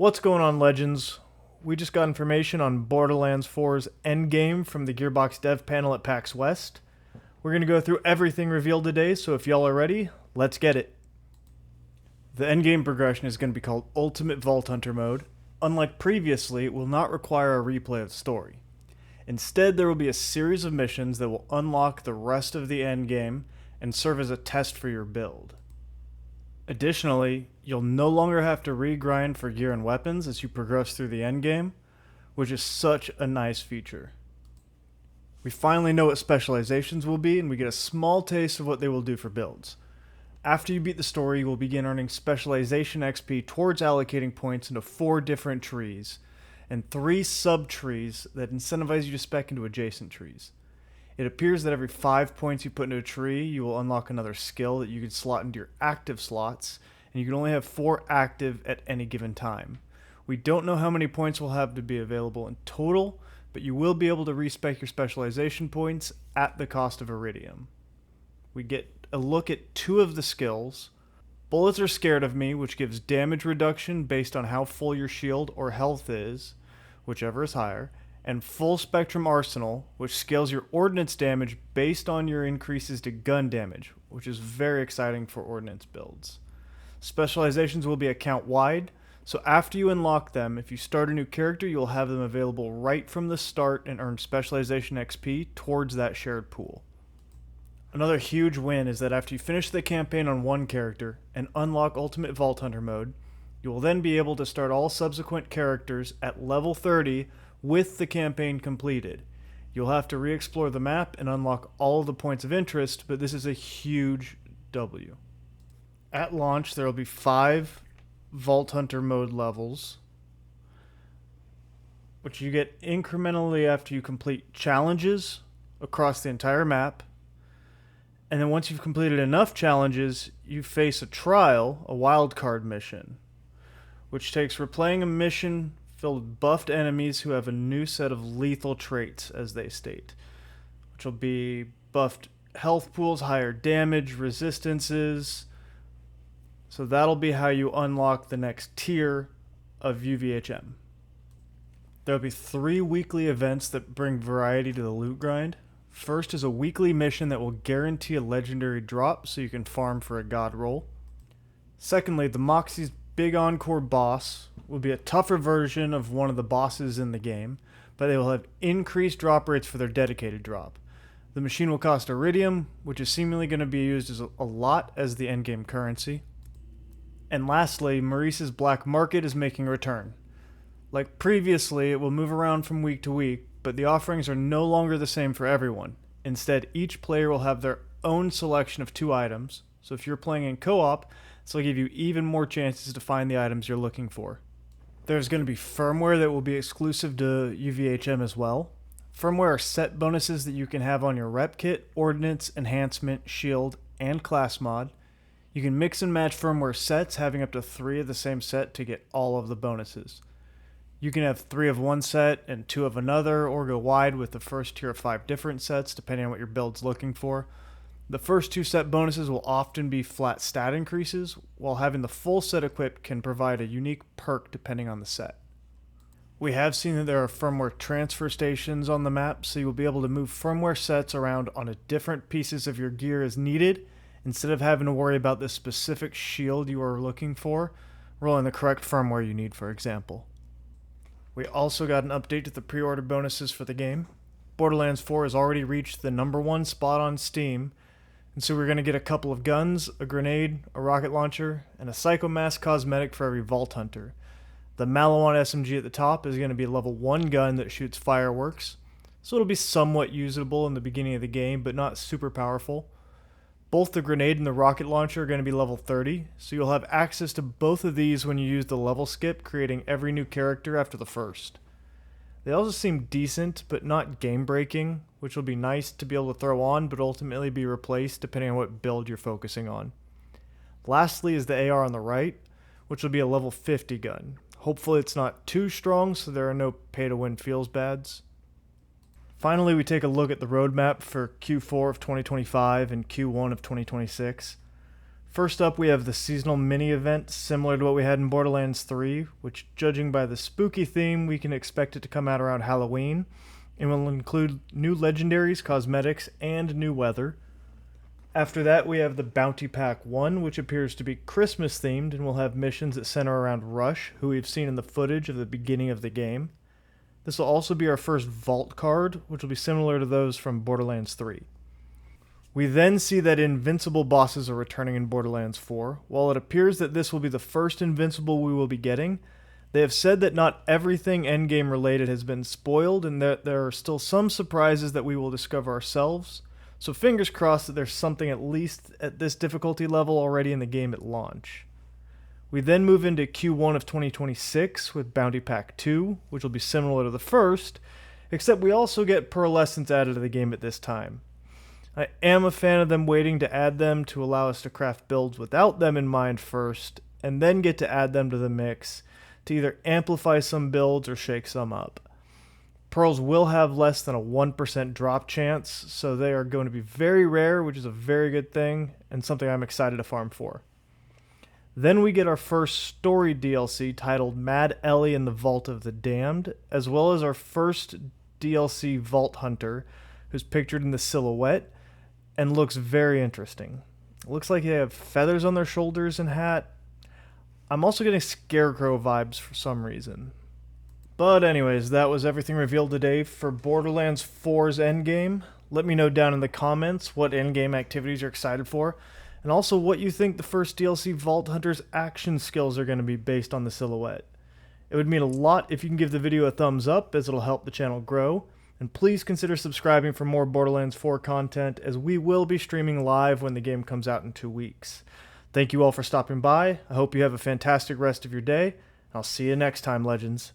What's going on, Legends? We just got information on Borderlands 4's Endgame from the Gearbox Dev Panel at PAX West. We're going to go through everything revealed today, so if y'all are ready, let's get it. The Endgame progression is going to be called Ultimate Vault Hunter Mode. Unlike previously, it will not require a replay of the story. Instead, there will be a series of missions that will unlock the rest of the endgame and serve as a test for your build. Additionally, you'll no longer have to regrind for gear and weapons as you progress through the endgame, which is such a nice feature. We finally know what specializations will be, and we get a small taste of what they will do for builds. After you beat the story, you will begin earning specialization XP towards allocating points into 4 different trees, and 3 sub-trees that incentivize you to spec into adjacent trees. It appears that every 5 points you put into a tree, you will unlock another skill that you can slot into your active slots, and you can only have 4 active at any given time. We don't know how many points will have to be available in total, but you will be able to respec your specialization points at the cost of iridium. We get a look at 2 of the skills. Bullets Are Scared of Me, which gives damage reduction based on how full your shield or health is, whichever is higher, and Full Spectrum Arsenal, which scales your ordnance damage based on your increases to gun damage, which is very exciting for ordnance builds. Specializations will be account wide, so after you unlock them, if you start a new character, you will have them available right from the start and earn specialization XP towards that shared pool. Another huge win is that after you finish the campaign on one character and unlock Ultimate Vault Hunter mode, you will then be able to start all subsequent characters at level 30 with the campaign completed. You'll have to re-explore the map and unlock all of the points of interest, but this is a huge W. At launch, there will be 5 Vault Hunter mode levels, which you get incrementally after you complete challenges across the entire map. And then once you've completed enough challenges, you face a trial, a wildcard mission, which takes replaying a mission filled with buffed enemies who have a new set of lethal traits, as they state, which will be buffed health pools, higher damage, resistances. So that'll be how you unlock the next tier of UVHM. There'll be 3 weekly events that bring variety to the loot grind. First is a weekly mission that will guarantee a legendary drop so you can farm for a god roll. Secondly, the Moxie's big encore boss will be a tougher version of one of the bosses in the game, but they will have increased drop rates for their dedicated drop. The machine will cost iridium, which is seemingly going to be used as a lot as the endgame currency. And lastly, Maurice's Black Market is making a return. Like previously, it will move around from week to week, but the offerings are no longer the same for everyone. Instead, each player will have their own selection of 2 items, so if you're playing in co-op, this will give you even more chances to find the items you're looking for. There's going to be firmware that will be exclusive to UVHM as well. Firmware are set bonuses that you can have on your rep kit, ordnance, enhancement, shield, and class mod. You can mix and match firmware sets, having up to 3 of the same set to get all of the bonuses. You can have 3 of one set and 2 of another, or go wide with the first tier of 5 different sets, depending on what your build's looking for. The first 2 set bonuses will often be flat stat increases, while having the full set equipped can provide a unique perk depending on the set. We have seen that there are firmware transfer stations on the map, so you'll be able to move firmware sets around on different pieces of your gear as needed, instead of having to worry about the specific shield you are looking for, rolling the correct firmware you need, for example. We also got an update to the pre-order bonuses for the game. Borderlands 4 has already reached the #1 spot on Steam, and so we're going to get a couple of guns, a grenade, a rocket launcher, and a Psychomask cosmetic for every Vault Hunter. The Malawan SMG at the top is going to be a level 1 gun that shoots fireworks, so it'll be somewhat usable in the beginning of the game, but not super powerful. Both the grenade and the rocket launcher are going to be level 30, so you'll have access to both of these when you use the level skip, creating every new character after the first. They also seem decent, but not game-breaking, which will be nice to be able to throw on, but ultimately be replaced depending on what build you're focusing on. Lastly is the AR on the right, which will be a level 50 gun. Hopefully it's not too strong, so there are no pay-to-win feels bads. Finally, we take a look at the roadmap for Q4 of 2025 and Q1 of 2026. First up, we have the seasonal mini event similar to what we had in Borderlands 3, which, judging by the spooky theme, we can expect it to come out around Halloween, and will include new legendaries, cosmetics, and new weather. After that, we have the Bounty Pack 1, which appears to be Christmas themed and will have missions that center around Rush, who we've seen in the footage of the beginning of the game. This will also be our first vault card, which will be similar to those from Borderlands 3. We then see that invincible bosses are returning in Borderlands 4. While it appears that this will be the first invincible we will be getting, they have said that not everything Endgame related has been spoiled and that there are still some surprises that we will discover ourselves, so fingers crossed that there's something at least at this difficulty level already in the game at launch. We then move into Q1 of 2026 with Bounty Pack 2, which will be similar to the first, except we also get pearlescents added to the game at this time. I am a fan of them waiting to add them to allow us to craft builds without them in mind first, and then get to add them to the mix to either amplify some builds or shake some up. Pearls will have less than a 1% drop chance, so they are going to be very rare, which is a very good thing, and something I'm excited to farm for. Then we get our first story DLC titled Mad Ellie and the Vault of the Damned, as well as our first DLC Vault Hunter, who's pictured in the silhouette, and looks very interesting. It looks like they have feathers on their shoulders and hat. I'm also getting Scarecrow vibes for some reason. But anyways, that was everything revealed today for Borderlands 4's Endgame. Let me know down in the comments what Endgame activities you're excited for, and also what you think the first DLC Vault Hunter's action skills are going to be based on the silhouette. It would mean a lot if you can give the video a thumbs up, as it'll help the channel grow. And please consider subscribing for more Borderlands 4 content, as we will be streaming live when the game comes out in 2 weeks. Thank you all for stopping by. I hope you have a fantastic rest of your day. I'll see you next time, Legends.